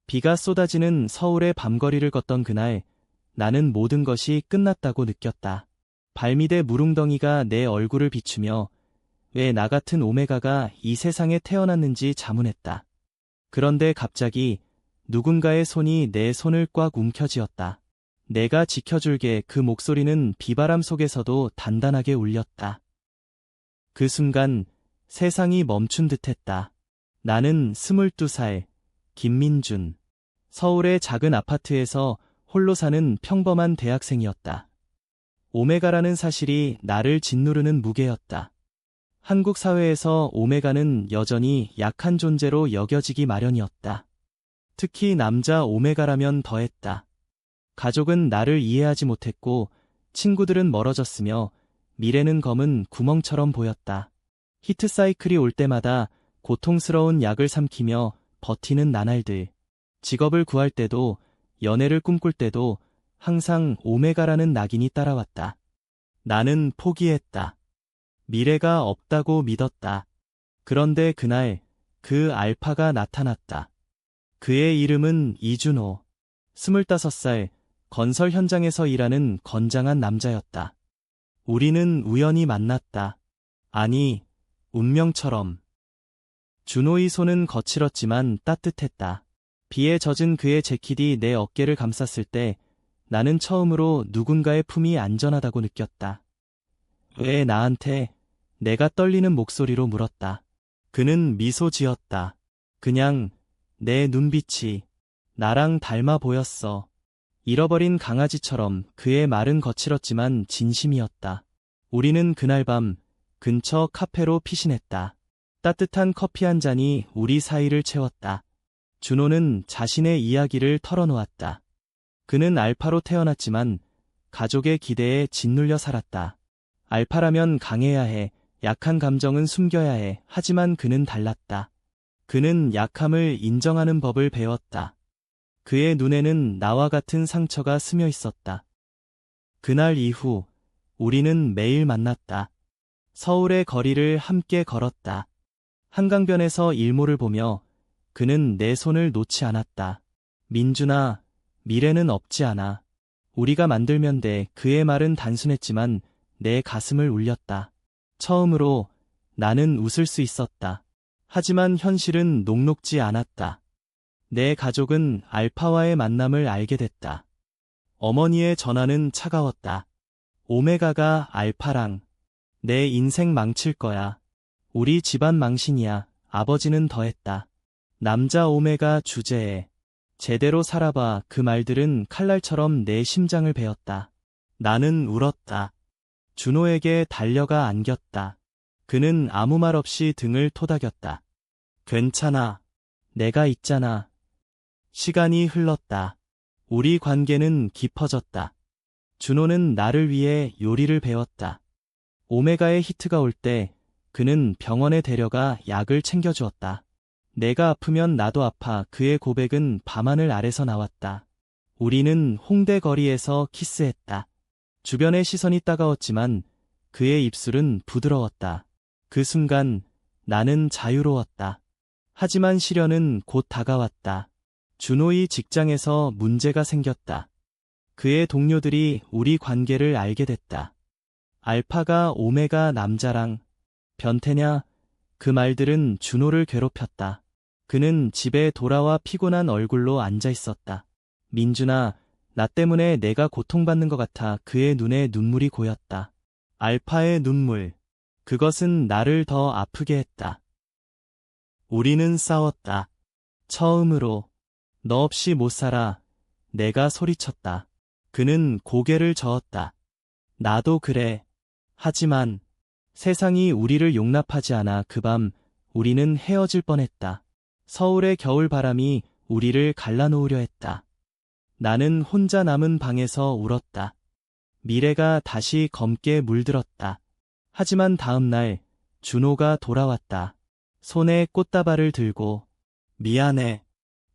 비가 쏟아지는 서울의 밤거리를 걷던 그날, 나는 모든 것이 끝났다고 느꼈다. 발밑의 무릉덩이가 내 얼굴을 비추며 왜 나 같은 오메가가 이 세상에 태어났는지 자문했다. 그런데 갑자기 누군가의 손이 내 손을 꽉 움켜쥐었다. 내가 지켜줄게. 그 목소리는 비바람 속에서도 단단하게 울렸다. 그 순간 세상이 멈춘 듯했다. 나는 22살, 김민준. 서울의 작은 아파트에서 홀로 사는 평범한 대학생이었다. 오메가라는 사실이 나를 짓누르는 무게였다. 한국 사회에서 오메가는 여전히 약한 존재로 여겨지기 마련이었다. 특히 남자 오메가라면 더했다. 가족은 나를 이해하지 못했고 친구들은 멀어졌으며 미래는 검은 구멍처럼 보였다. 히트사이클이 올 때마다 고통스러운 약을 삼키며 버티는 나날들. 직업을 구할 때도 연애를 꿈꿀 때도 항상 오메가라는 낙인이 따라왔다. 나는 포기했다. 미래가 없다고 믿었다. 그런데 그날 그 알파가 나타났다. 그의 이름은 이준호. 25살, 건설 현장에서 일하는 건장한 남자였다. 우리는 우연히 만났다. 아니, 운명처럼. 준호의 손은 거칠었지만 따뜻했다. 비에 젖은 그의 재킷이 내 어깨를 감쌌을 때 나는 처음으로 누군가의 품이 안전하다고 느꼈다. 왜 나한테? 내가 떨리는 목소리로 물었다. 그는 미소 지었다. 그냥 내 눈빛이 나랑 닮아 보였어. 잃어버린 강아지처럼. 그의 말은 거칠었지만 진심이었다. 우리는 그날 밤 근처 카페로 피신했다. 따뜻한 커피 한 잔이 우리 사이를 채웠다. 준호는 자신의 이야기를 털어놓았다. 그는 알파로 태어났지만 가족의 기대에 짓눌려 살았다. 알파라면 강해야 해. 약한 감정은 숨겨야 해. 하지만 그는 달랐다. 그는 약함을 인정하는 법을 배웠다. 그의 눈에는 나와 같은 상처가 스며 있었다. 그날 이후 우리는 매일 만났다. 서울의 거리를 함께 걸었다. 한강변에서 일몰을 보며 그는 내 손을 놓지 않았다. 민준아, 미래는 없지 않아. 우리가 만들면 돼. 그의 말은 단순했지만 내 가슴을 울렸다. 처음으로 나는 웃을 수 있었다. 하지만 현실은 녹록지 않았다. 내 가족은 알파와의 만남을 알게 됐다. 어머니의 전화는 차가웠다. 오메가가 알파랑 내 인생 망칠 거야. 우리 집안 망신이야. 아버지는 더했다. 남자 오메가 주제에 제대로 살아봐. 그 말들은 칼날처럼 내 심장을 베었다. 나는 울었다. 준호에게 달려가 안겼다. 그는 아무 말 없이 등을 토닥였다. 괜찮아. 내가 있잖아. 시간이 흘렀다. 우리 관계는 깊어졌다. 준호는 나를 위해 요리를 배웠다. 오메가의 히트가 올 때 그는 병원에 데려가 약을 챙겨주었다. 내가 아프면 나도 아파. 그의 고백은 밤하늘 아래서 나왔다. 우리는 홍대 거리에서 키스했다. 주변의 시선이 따가웠지만 그의 입술은 부드러웠다. 그 순간 나는 자유로웠다. 하지만 시련은 곧 다가왔다. 준호의 직장에서 문제가 생겼다. 그의 동료들이 우리 관계를 알게 됐다. 알파가 오메가 남자랑 변태냐? 그 말들은 준호를 괴롭혔다. 그는 집에 돌아와 피곤한 얼굴로 앉아 있었다. 민준아, 나 때문에 내가 고통받는 것 같아. 그의 눈에 눈물이 고였다. 알파의 눈물. 그것은 나를 더 아프게 했다. 우리는 싸웠다. 처음으로. 너 없이 못 살아. 내가 소리쳤다. 그는 고개를 저었다. 나도 그래. 하지만 세상이 우리를 용납하지 않아. 그 밤 우리는 헤어질 뻔했다. 서울의 겨울 바람이 우리를 갈라놓으려 했다. 나는 혼자 남은 방에서 울었다. 미래가 다시 검게 물들었다. 하지만 다음 날 준호가 돌아왔다. 손에 꽃다발을 들고 미안해.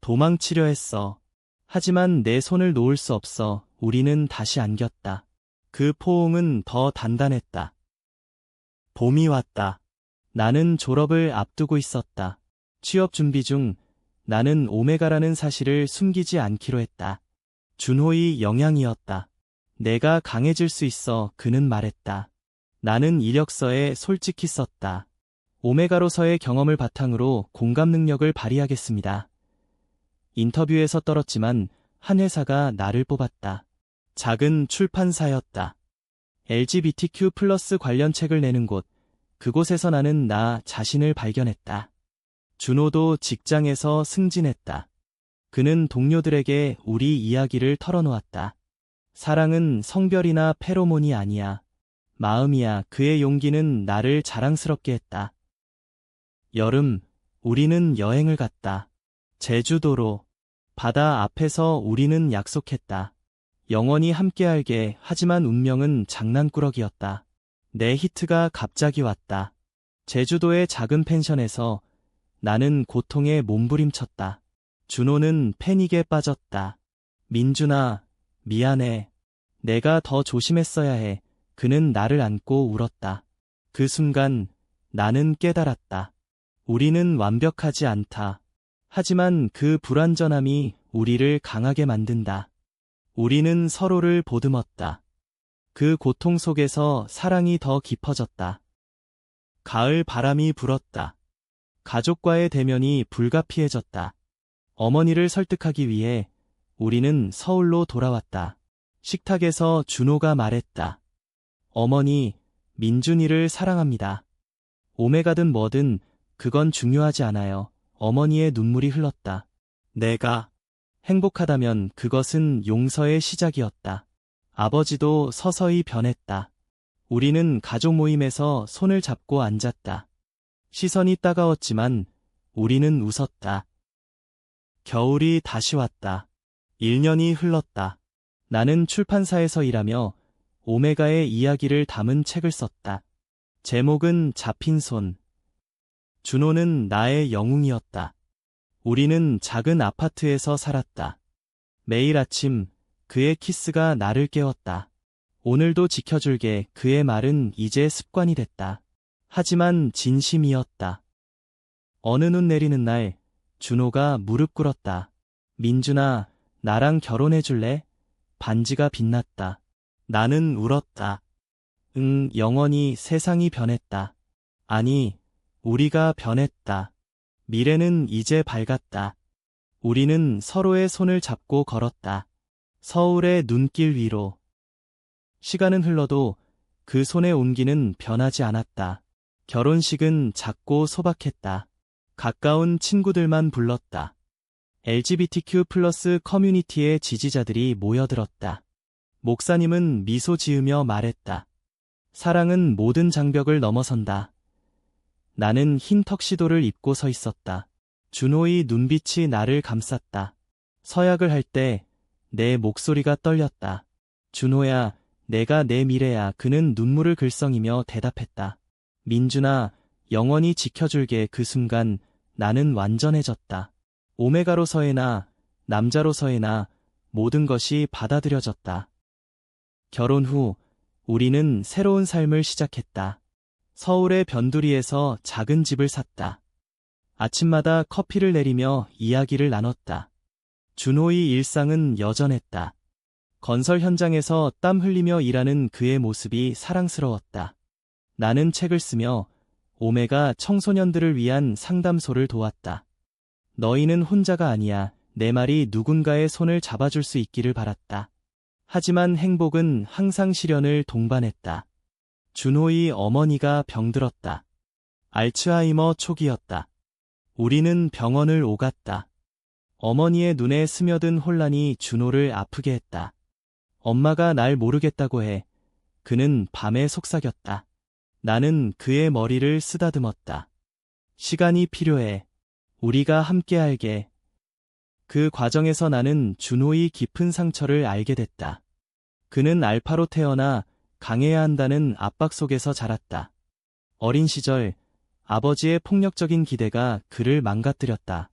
도망치려 했어. 하지만 내 손을 놓을 수 없어. 우리는 다시 안겼다. 그 포옹은 더 단단했다. 봄이 왔다. 나는 졸업을 앞두고 있었다. 취업 준비 중 나는 오메가라는 사실을 숨기지 않기로 했다. 준호의 영향이었다. 내가 강해질 수 있어, 그는 말했다. 나는 이력서에 솔직히 썼다. 오메가로서의 경험을 바탕으로 공감 능력을 발휘하겠습니다. 인터뷰에서 떨었지만 한 회사가 나를 뽑았다. 작은 출판사였다. LGBTQ+ 관련 책을 내는 곳, 그곳에서 나는 나 자신을 발견했다. 준호도 직장에서 승진했다. 그는 동료들에게 우리 이야기를 털어놓았다. 사랑은 성별이나 페로몬이 아니야. 마음이야. 그의 용기는 나를 자랑스럽게 했다. 여름, 우리는 여행을 갔다. 제주도로. 바다 앞에서 우리는 약속했다. 영원히 함께할게. 하지만 운명은 장난꾸러기였다. 내 히트가 갑자기 왔다. 제주도의 작은 펜션에서 나는 고통에 몸부림쳤다. 준호는 패닉에 빠졌다. 민준아, 미안해. 내가 더 조심했어야 해. 그는 나를 안고 울었다. 그 순간 나는 깨달았다. 우리는 완벽하지 않다. 하지만 그 불완전함이 우리를 강하게 만든다. 우리는 서로를 보듬었다. 그 고통 속에서 사랑이 더 깊어졌다. 가을 바람이 불었다. 가족과의 대면이 불가피해졌다. 어머니를 설득하기 위해 우리는 서울로 돌아왔다. 식탁에서 준호가 말했다. 어머니, 민준이를 사랑합니다. 오메가든 뭐든 그건 중요하지 않아요. 어머니의 눈물이 흘렀다. 내가 행복하다면 그것은 용서의 시작이었다. 아버지도 서서히 변했다. 우리는 가족 모임에서 손을 잡고 앉았다. 시선이 따가웠지만 우리는 웃었다. 겨울이 다시 왔다. 1년이 흘렀다. 나는 출판사에서 일하며 오메가의 이야기를 담은 책을 썼다. 제목은 잡힌 손. 준호는 나의 영웅이었다. 우리는 작은 아파트에서 살았다. 매일 아침 그의 키스가 나를 깨웠다. 오늘도 지켜줄게. 그의 말은 이제 습관이 됐다. 하지만 진심이었다. 어느 눈 내리는 날 준호가 무릎 꿇었다. 민준아, 나랑 결혼해줄래? 반지가 빛났다. 나는 울었다. 응, 영원히. 세상이 변했다. 아니, 우리가 변했다. 미래는 이제 밝았다. 우리는 서로의 손을 잡고 걸었다. 서울의 눈길 위로. 시간은 흘러도 그 손의 온기는 변하지 않았다. 결혼식은 작고 소박했다. 가까운 친구들만 불렀다. LGBTQ+ 커뮤니티의 지지자들이 모여들었다. 목사님은 미소 지으며 말했다. 사랑은 모든 장벽을 넘어선다. 나는 흰 턱시도를 입고 서 있었다. 준호의 눈빛이 나를 감쌌다. 서약을 할 때 내 목소리가 떨렸다. 준호야, 내가 내 미래야. 그는 눈물을 글썽이며 대답했다. 민준아, 영원히 지켜줄게. 그 순간 나는 완전해졌다. 오메가로서의 나, 남자로서의 나, 모든 것이 받아들여졌다. 결혼 후 우리는 새로운 삶을 시작했다. 서울의 변두리에서 작은 집을 샀다. 아침마다 커피를 내리며 이야기를 나눴다. 준호의 일상은 여전했다. 건설 현장에서 땀 흘리며 일하는 그의 모습이 사랑스러웠다. 나는 책을 쓰며 오메가 청소년들을 위한 상담소를 도왔다. 너희는 혼자가 아니야. 내 말이 누군가의 손을 잡아줄 수 있기를 바랐다. 하지만 행복은 항상 시련을 동반했다. 준호의 어머니가 병들었다. 알츠하이머 초기였다. 우리는 병원을 오갔다. 어머니의 눈에 스며든 혼란이 준호를 아프게 했다. 엄마가 날 모르겠다고 해. 그는 밤에 속삭였다. 나는 그의 머리를 쓰다듬었다. 시간이 필요해. 우리가 함께 알게. 그 과정에서 나는 준호의 깊은 상처를 알게 됐다. 그는 알파로 태어나 강해야 한다는 압박 속에서 자랐다. 어린 시절 아버지의 폭력적인 기대가 그를 망가뜨렸다.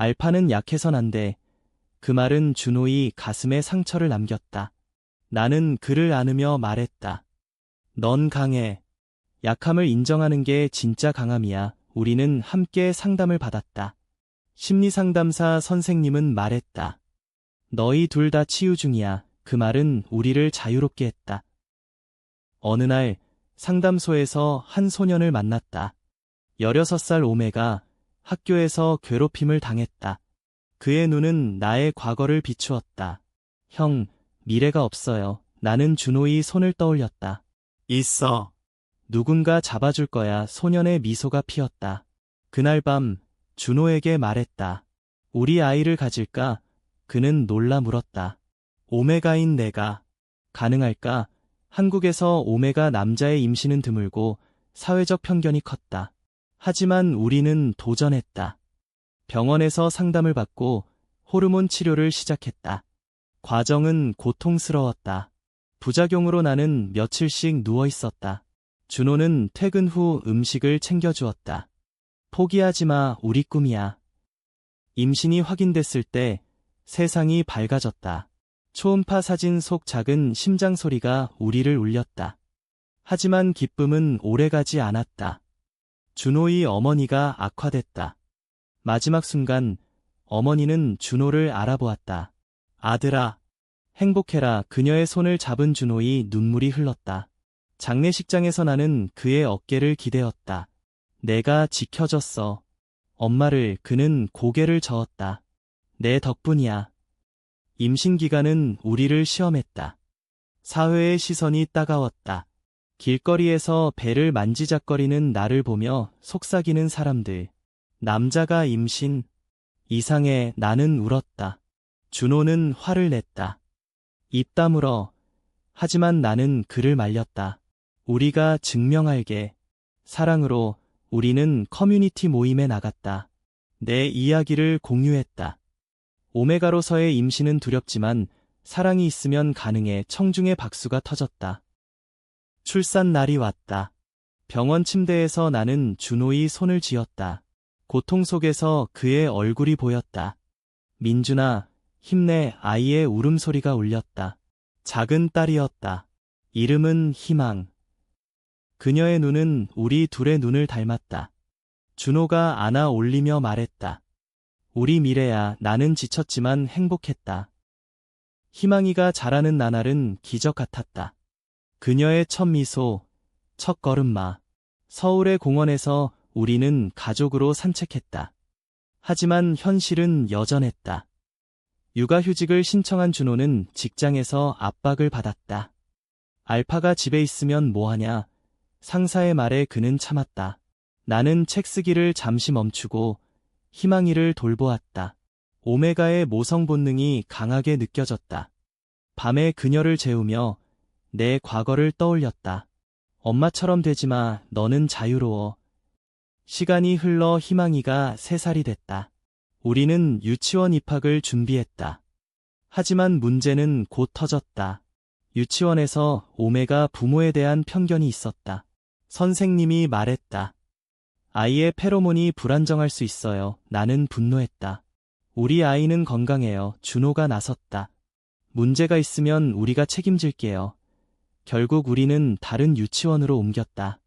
알파는 약해선 안 돼. 그 말은 준호의 가슴에 상처를 남겼다. 나는 그를 안으며 말했다. 넌 강해. 약함을 인정하는 게 진짜 강함이야. 우리는 함께 상담을 받았다. 심리상담사 선생님은 말했다. 너희 둘 다 치유 중이야. 그 말은 우리를 자유롭게 했다. 어느 날 상담소에서 한 소년을 만났다. 16살 오메가 학교에서 괴롭힘을 당했다. 그의 눈은 나의 과거를 비추었다. 형, 미래가 없어요. 나는 준호의 손을 떠올렸다. 있어. 누군가 잡아줄 거야. 소년의 미소가 피었다. 그날 밤 준호에게 말했다. 우리 아이를 가질까? 그는 놀라 물었다. 오메가인 내가 가능할까? 한국에서 오메가 남자의 임신은 드물고 사회적 편견이 컸다. 하지만 우리는 도전했다. 병원에서 상담을 받고 호르몬 치료를 시작했다. 과정은 고통스러웠다. 부작용으로 나는 며칠씩 누워 있었다. 준호는 퇴근 후 음식을 챙겨주었다. 포기하지 마, 우리 꿈이야. 임신이 확인됐을 때 세상이 밝아졌다. 초음파 사진 속 작은 심장 소리가 우리를 울렸다. 하지만 기쁨은 오래가지 않았다. 준호의 어머니가 악화됐다. 마지막 순간 어머니는 준호를 알아보았다. 아들아, 행복해라. 그녀의 손을 잡은 준호의 눈물이 흘렀다. 장례식장에서 나는 그의 어깨를 기대었다. 내가 지켜줬어. 엄마를. 그는 고개를 저었다. 내 덕분이야. 임신 기간은 우리를 시험했다. 사회의 시선이 따가웠다. 길거리에서 배를 만지작거리는 나를 보며 속삭이는 사람들. 남자가 임신. 이상해. 나는 울었다. 준호는 화를 냈다. 입 다물어. 하지만 나는 그를 말렸다. 우리가 증명할게. 사랑으로 우리는 커뮤니티 모임에 나갔다. 내 이야기를 공유했다. 오메가로서의 임신은 두렵지만 사랑이 있으면 가능해. 청중의 박수가 터졌다. 출산 날이 왔다. 병원 침대에서 나는 준호의 손을 쥐었다. 고통 속에서 그의 얼굴이 보였다. 민준아, 힘내. 아이의 울음소리가 울렸다. 작은 딸이었다. 이름은 희망. 그녀의 눈은 우리 둘의 눈을 닮았다. 준호가 안아 올리며 말했다. 우리 미래야. 나는 지쳤지만 행복했다. 희망이가 자라는 나날은 기적 같았다. 그녀의 첫 미소, 첫 걸음마. 서울의 공원에서 우리는 가족으로 산책했다. 하지만 현실은 여전했다. 육아휴직을 신청한 준호는 직장에서 압박을 받았다. 알파가 집에 있으면 뭐하냐? 상사의 말에 그는 참았다. 나는 책 쓰기를 잠시 멈추고 희망이를 돌보았다. 오메가의 모성 본능이 강하게 느껴졌다. 밤에 그녀를 재우며 내 과거를 떠올렸다. 엄마처럼 되지 마. 너는 자유로워. 시간이 흘러 희망이가 3살이 됐다. 우리는 유치원 입학을 준비했다. 하지만 문제는 곧 터졌다. 유치원에서 오메가 부모에 대한 편견이 있었다. 선생님이 말했다. 아이의 페로몬이 불안정할 수 있어요. 나는 분노했다. 우리 아이는 건강해요. 준호가 나섰다. 문제가 있으면 우리가 책임질게요. 결국 우리는 다른 유치원으로 옮겼다.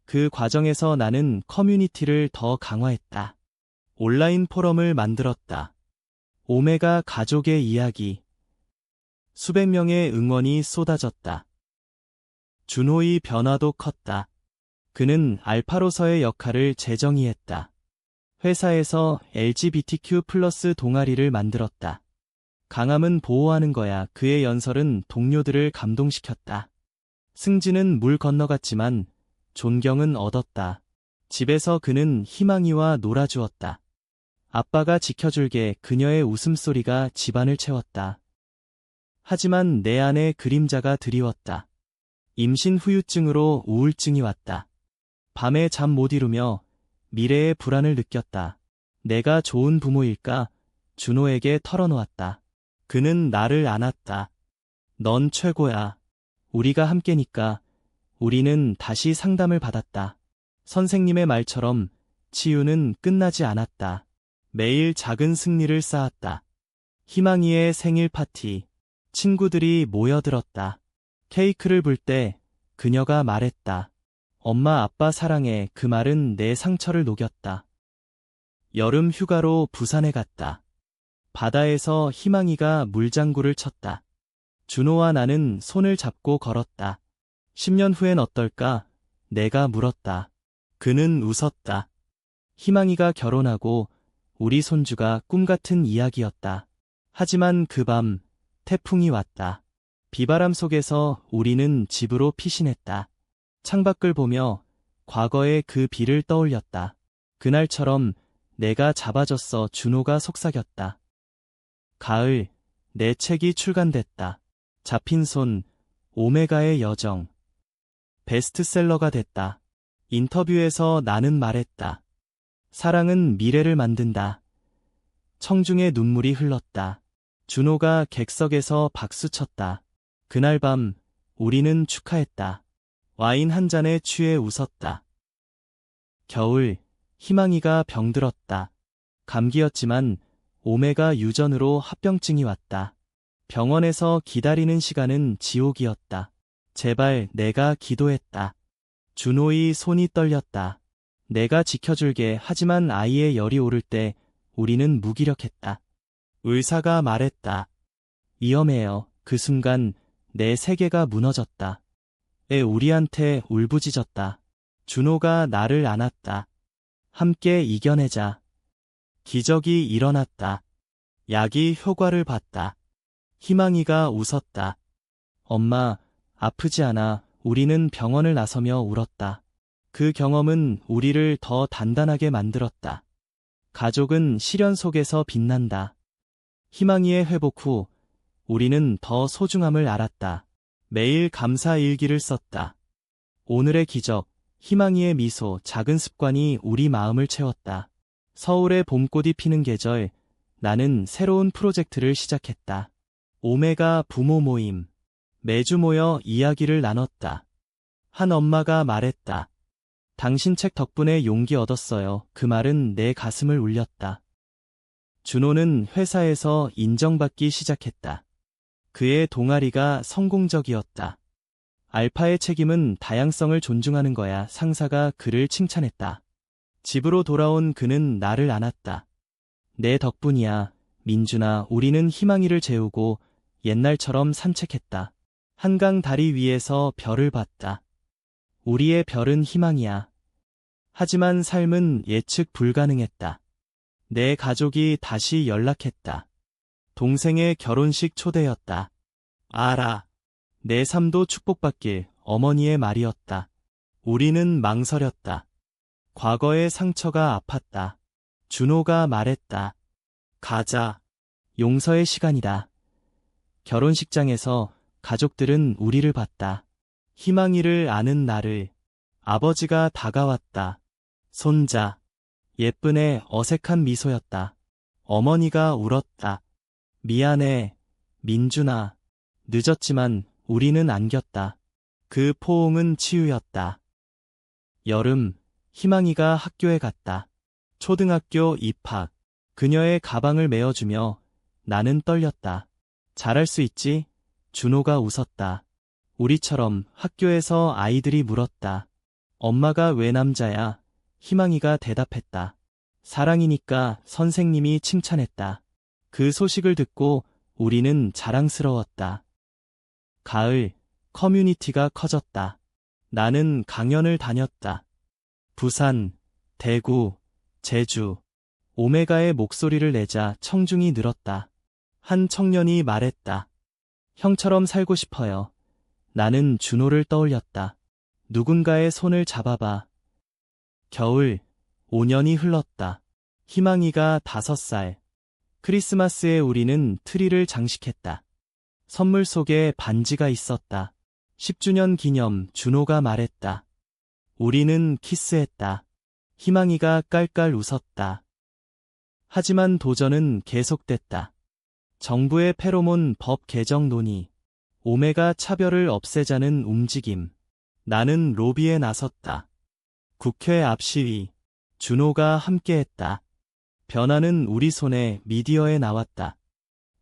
그 과정에서 나는 커뮤니티를 더 강화했다. 온라인 포럼을 만들었다. 오메가 가족의 이야기. 수백 명의 응원이 쏟아졌다. 준호의 변화도 컸다. 그는 알파로서의 역할을 재정의했다. 회사에서 LGBTQ+ 동아리를 만들었다. 강함은 보호하는 거야. 그의 연설은 동료들을 감동시켰다. 승진은 물 건너갔지만 존경은 얻었다. 집에서 그는 희망이와 놀아주었다. 아빠가 지켜줄게. 그녀의 웃음소리가 집안을 채웠다. 하지만 내 안에 그림자가 드리웠다. 임신 후유증으로 우울증이 왔다. 밤에 잠 못 이루며 미래의 불안을 느꼈다. 내가 좋은 부모일까? 준호에게 털어놓았다. 그는 나를 안았다. 넌 최고야. 우리가 함께니까. 우리는 다시 상담을 받았다. 선생님의 말처럼 치유는 끝나지 않았다. 매일 작은 승리를 쌓았다. 희망이의 생일 파티. 친구들이 모여들었다. 케이크를 불 때 그녀가 말했다. 엄마, 아빠 사랑해. 그 말은 내 상처를 녹였다. 여름 휴가로 부산에 갔다. 바다에서 희망이가 물장구를 쳤다. 준호와 나는 손을 잡고 걸었다. 10년 후엔 어떨까? 내가 물었다. 그는 웃었다. 희망이가 결혼하고 우리 손주가 꿈같은 이야기였다. 하지만 그 밤 태풍이 왔다. 비바람 속에서 우리는 집으로 피신했다. 창밖을 보며 과거의 그 비를 떠올렸다. 그날처럼 내가 잡아줬어. 준호가 속삭였다. 가을, 내 책이 출간됐다. 잡힌 손, 오메가의 여정. 베스트셀러가 됐다. 인터뷰에서 나는 말했다. 사랑은 미래를 만든다. 청중의 눈물이 흘렀다. 준호가 객석에서 박수쳤다. 그날 밤 우리는 축하했다. 와인 한 잔에 취해 웃었다. 겨울, 희망이가 병들었다. 감기였지만 오메가 유전으로 합병증이 왔다. 병원에서 기다리는 시간은 지옥이었다. 제발 내가 기도했다. 준호의 손이 떨렸다. 내가 지켜줄게. 하지만 아이의 열이 오를 때 우리는 무기력했다. 의사가 말했다. 위험해요. 그 순간 내 세계가 무너졌다. 애 우리한테 울부짖었다. 준호가 나를 안았다. 함께 이겨내자. 기적이 일어났다. 약이 효과를 봤다. 희망이가 웃었다. 엄마, 아프지 않아. 우리는 병원을 나서며 울었다. 그 경험은 우리를 더 단단하게 만들었다. 가족은 시련 속에서 빛난다. 희망이의 회복 후 우리는 더 소중함을 알았다. 매일 감사 일기를 썼다. 오늘의 기적, 희망이의 미소, 작은 습관이 우리 마음을 채웠다. 서울의 봄꽃이 피는 계절, 나는 새로운 프로젝트를 시작했다. 오메가 부모 모임. 매주 모여 이야기를 나눴다. 한 엄마가 말했다. 당신 책 덕분에 용기 얻었어요. 그 말은 내 가슴을 울렸다. 준호는 회사에서 인정받기 시작했다. 그의 동아리가 성공적이었다. 알파의 책임은 다양성을 존중하는 거야. 상사가 그를 칭찬했다. 집으로 돌아온 그는 나를 안았다. 내 덕분이야. 민준아, 우리는 희망이를 재우고 옛날처럼 산책했다. 한강 다리 위에서 별을 봤다. 우리의 별은 희망이야. 하지만 삶은 예측 불가능했다. 내 가족이 다시 연락했다. 동생의 결혼식 초대였다. 알아. 내 삶도 축복받길. 어머니의 말이었다. 우리는 망설였다. 과거의 상처가 아팠다. 준호가 말했다. 가자. 용서의 시간이다. 결혼식장에서 가족들은 우리를 봤다. 희망이를 아는 나를. 아버지가 다가왔다. 손자. 예쁜 애. 어색한 미소였다. 어머니가 울었다. 미안해, 민준아. 늦었지만 우리는 안겼다. 그 포옹은 치유였다. 여름, 희망이가 학교에 갔다. 초등학교 입학. 그녀의 가방을 메어주며 나는 떨렸다. 잘할 수 있지? 준호가 웃었다. 우리처럼. 학교에서 아이들이 물었다. 엄마가 왜 남자야? 희망이가 대답했다. 사랑이니까. 선생님이 칭찬했다. 그 소식을 듣고 우리는 자랑스러웠다. 가을, 커뮤니티가 커졌다. 나는 강연을 다녔다. 부산, 대구, 제주. 오메가의 목소리를 내자 청중이 늘었다. 한 청년이 말했다. 형처럼 살고 싶어요. 나는 준호를 떠올렸다. 누군가의 손을 잡아봐. 겨울, 5년이 흘렀다. 희망이가 5살. 크리스마스에 우리는 트리를 장식했다. 선물 속에 반지가 있었다. 10주년 기념. 준호가 말했다. 우리는 키스했다. 희망이가 깔깔 웃었다. 하지만 도전은 계속됐다. 정부의 페로몬 법 개정 논의. 오메가 차별을 없애자는 움직임. 나는 로비에 나섰다. 국회 앞 시위. 준호가 함께했다. 변화는 우리 손에. 미디어에 나왔다.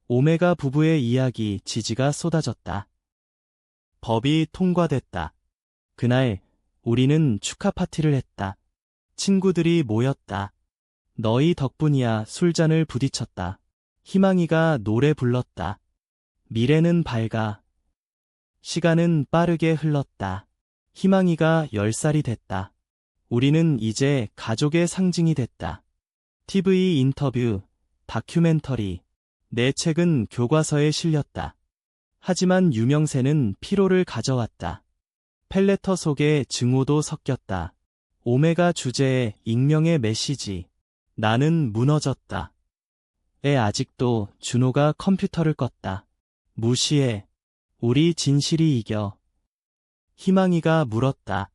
오메가 부부의 이야기. 지지가 쏟아졌다. 법이 통과됐다. 그날 우리는 축하 파티를 했다. 친구들이 모였다. 너희 덕분이야. 술잔을 부딪혔다. 희망이가 노래 불렀다. 미래는 밝아. 시간은 빠르게 흘렀다. 희망이가 10살이 됐다. 우리는 이제 가족의 상징이 됐다. TV 인터뷰, 다큐멘터리, 내 책은 교과서에 실렸다. 하지만 유명세는 피로를 가져왔다. 펠레터 속에 증오도 섞였다. 오메가 주제에 익명의 메시지. 나는 무너졌다. 아직도 준호가 컴퓨터를 껐다. 무시해. 우리 진실이 이겨. 희망이가 물었다.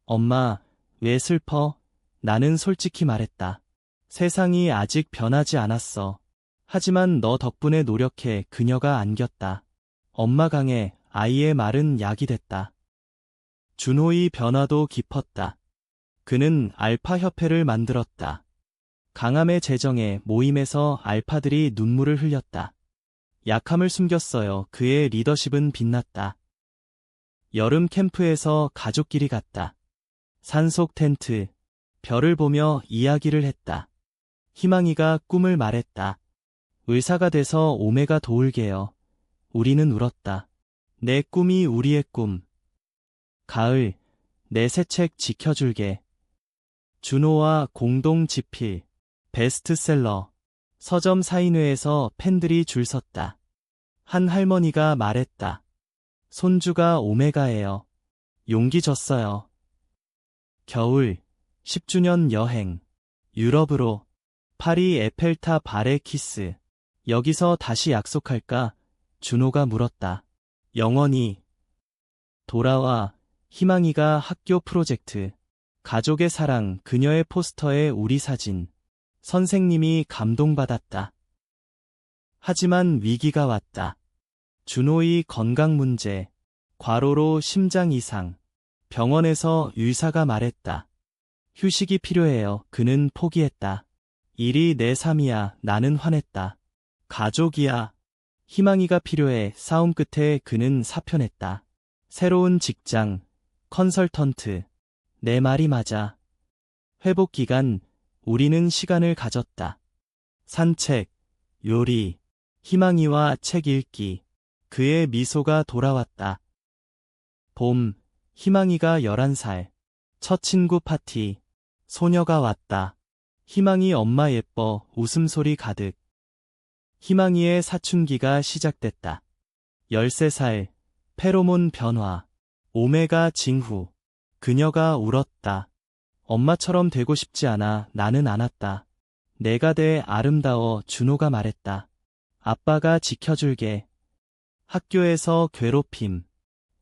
엄마, 왜 슬퍼? 나는 솔직히 말했다. 세상이 아직 변하지 않았어. 하지만 너 덕분에 노력해. 그녀가 안겼다. 엄마 강해. 아이의 말은 약이 됐다. 준호의 변화도 깊었다. 그는 알파 협회를 만들었다. 강함의 재정에 모임에서 알파들이 눈물을 흘렸다. 약함을 숨겼어요. 그의 리더십은 빛났다. 여름 캠프에서 가족끼리 갔다. 산속 텐트, 별을 보며 이야기를 했다. 희망이가 꿈을 말했다. 의사가 돼서 오메가 도울게요. 우리는 울었다. 내 꿈이 우리의 꿈. 가을, 내 새 책 지켜줄게. 준호와 공동 집필, 베스트셀러. 서점 사인회에서 팬들이 줄 섰다. 한 할머니가 말했다. 손주가 오메가예요. 용기 줬어요. 겨울, 10주년 여행. 유럽으로. 파리 에펠탑 아래 키스. 여기서 다시 약속할까? 준호가 물었다. 영원히. 돌아와. 희망이가 학교 프로젝트. 가족의 사랑, 그녀의 포스터에 우리 사진. 선생님이 감동받았다. 하지만 위기가 왔다. 준호의 건강 문제. 과로로 심장 이상. 병원에서 의사가 말했다. 휴식이 필요해요. 그는 포기했다. 일이 내 삶이야. 나는 화냈다. 가족이야. 희망이가 필요해. 싸움 끝에 그는 사표냈다. 새로운 직장, 컨설턴트. 내 말이 맞아. 회복 기간, 우리는 시간을 가졌다. 산책, 요리, 희망이와 책 읽기. 그의 미소가 돌아왔다. 봄, 희망이가 11살. 첫 친구 파티. 소녀가 왔다. 희망이 엄마 예뻐. 웃음소리 가득. 희망이의 사춘기가 시작됐다. 13살. 페로몬 변화. 오메가 징후. 그녀가 울었다. 엄마처럼 되고 싶지 않아. 나는 안았다. 내가 돼 아름다워. 준호가 말했다. 아빠가 지켜줄게. 학교에서 괴롭힘.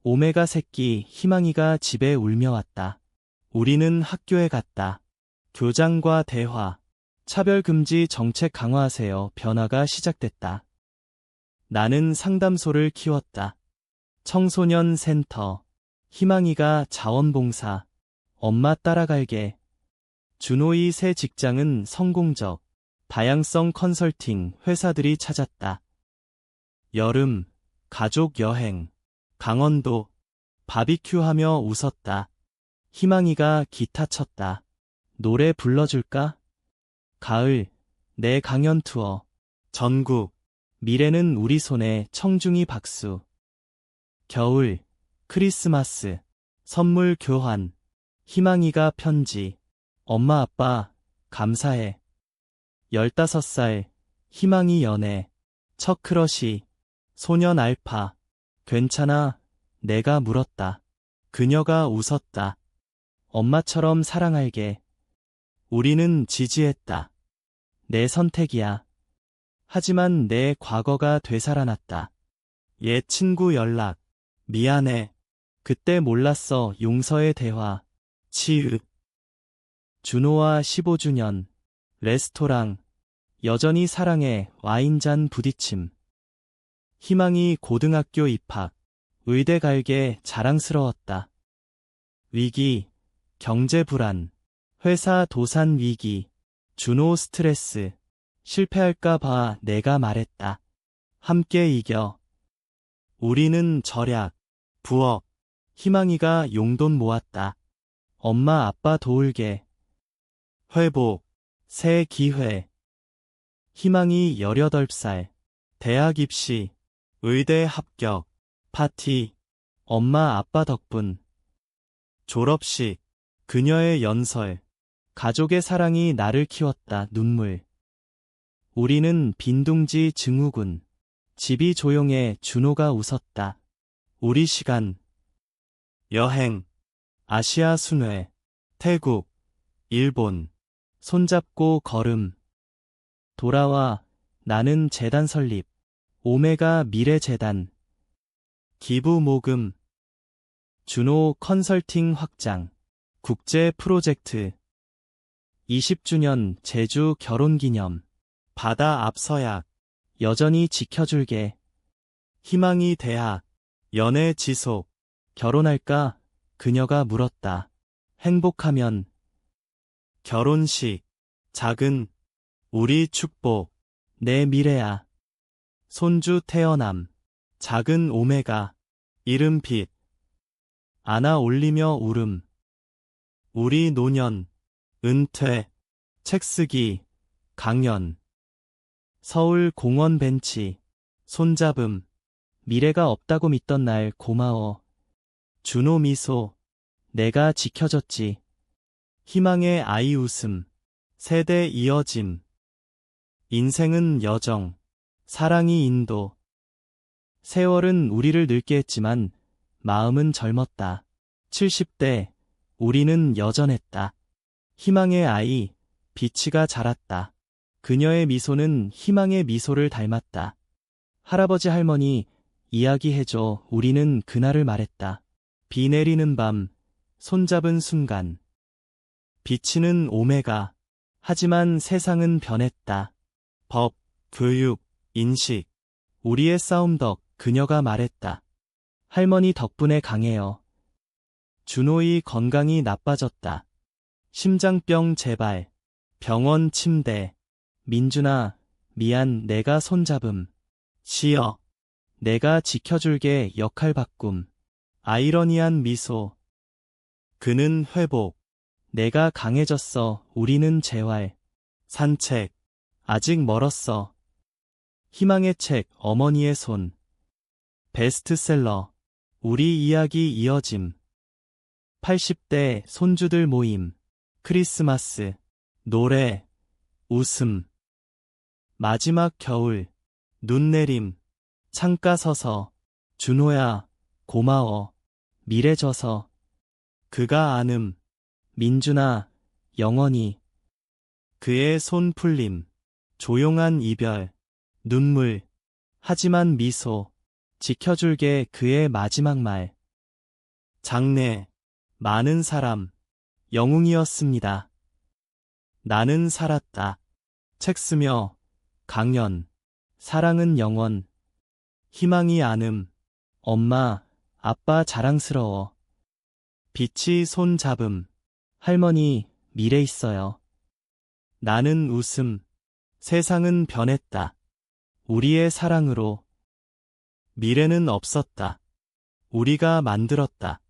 오메가 새끼. 희망이가 집에 울며 왔다. 우리는 학교에 갔다. 교장과 대화. 차별금지 정책 강화하세요. 변화가 시작됐다. 나는 상담소를 키웠다. 청소년 센터. 희망이가 자원봉사. 엄마 따라갈게. 준호의 새 직장은 성공적. 다양성 컨설팅 회사들이 찾았다. 여름, 가족 여행. 강원도. 바비큐하며 웃었다. 희망이가 기타 쳤다. 노래 불러줄까? 가을, 내 강연 투어. 전국. 미래는 우리 손에. 청중이 박수. 겨울, 크리스마스. 선물 교환. 희망이가 편지. 엄마 아빠, 감사해. 15살, 희망이 연애. 첫 크러쉬. 소년 알파. 괜찮아. 내가 물었다. 그녀가 웃었다. 엄마처럼 사랑할게. 우리는 지지했다. 내 선택이야. 하지만 내 과거가 되살아났다. 옛 친구 연락. 미안해. 그때 몰랐어. 용서의 대화. 치읓. 준호와 15주년. 레스토랑. 여전히 사랑해. 와인잔 부딪힘. 희망이 고등학교 입학. 의대 갈게. 자랑스러웠다. 위기. 경제 불안. 회사 도산 위기. 준호 스트레스. 실패할까 봐. 내가 말했다. 함께 이겨. 우리는 절약. 부엌. 희망이가 용돈 모았다. 엄마 아빠 도울게. 회복. 새 기회. 희망이 18살. 대학 입시. 의대 합격. 파티. 엄마 아빠 덕분. 졸업식. 그녀의 연설. 가족의 사랑이 나를 키웠다. 눈물. 우리는 빈둥지 증후군. 집이 조용해 준호가 웃었다. 우리 시간. 여행. 아시아 순회. 태국. 일본. 손잡고 걸음. 돌아와. 나는 재단 설립. 오메가 미래재단. 기부 모금. 준호 컨설팅 확장. 국제 프로젝트. 20주년 제주 결혼기념. 바다 앞서약. 여전히 지켜줄게. 희망이 대학. 연애 지속. 결혼할까? 그녀가 물었다. 행복하면. 결혼식. 작은. 우리 축복. 내 미래야. 손주 태어남. 작은 오메가. 이름빛. 안아 올리며 울음. 우리 노년. 은퇴. 책 쓰기. 강연. 서울 공원 벤치. 손잡음. 미래가 없다고 믿던 날 고마워. 준호 미소. 내가 지켜줬지. 희망의 아이 웃음. 세대 이어짐. 인생은 여정. 사랑이 인도. 세월은 우리를 늙게 했지만 마음은 젊었다. 70대. 우리는 여전했다. 희망의 아이. 비치가 자랐다. 그녀의 미소는 희망의 미소를 닮았다. 할아버지 할머니 이야기해줘. 우리는 그날을 말했다. 비 내리는 밤. 손잡은 순간. 비치는 오메가. 하지만 세상은 변했다. 법, 교육, 인식. 우리의 싸움 덕. 그녀가 말했다. 할머니 덕분에 강해요. 준호의 건강이 나빠졌다. 심장병 재발. 병원 침대. 민준아, 미안. 내가 손잡음. 쉬어. 내가 지켜줄게. 역할 바꿈. 아이러니한 미소. 그는 회복. 내가 강해졌어. 우리는 재활. 산책. 아직 멀었어. 희망의 책. 어머니의 손. 베스트셀러. 우리 이야기 이어짐. 80대 손주들 모임. 크리스마스. 노래. 웃음. 마지막 겨울. 눈 내림. 창가 서서. 준호야, 고마워. 미래 져서. 그가 안음. 민준아, 영원히. 그의 손 풀림. 조용한 이별. 눈물. 하지만 미소. 지켜줄게. 그의 마지막 말. 장례. 많은 사람. 영웅이었습니다. 나는 살았다. 책 쓰며. 강연. 사랑은 영원. 희망이 안음. 엄마, 아빠 자랑스러워. 빛이 손 잡음. 할머니, 미래 있어요. 나는 웃음. 세상은 변했다. 우리의 사랑으로. 미래는 없었다. 우리가 만들었다.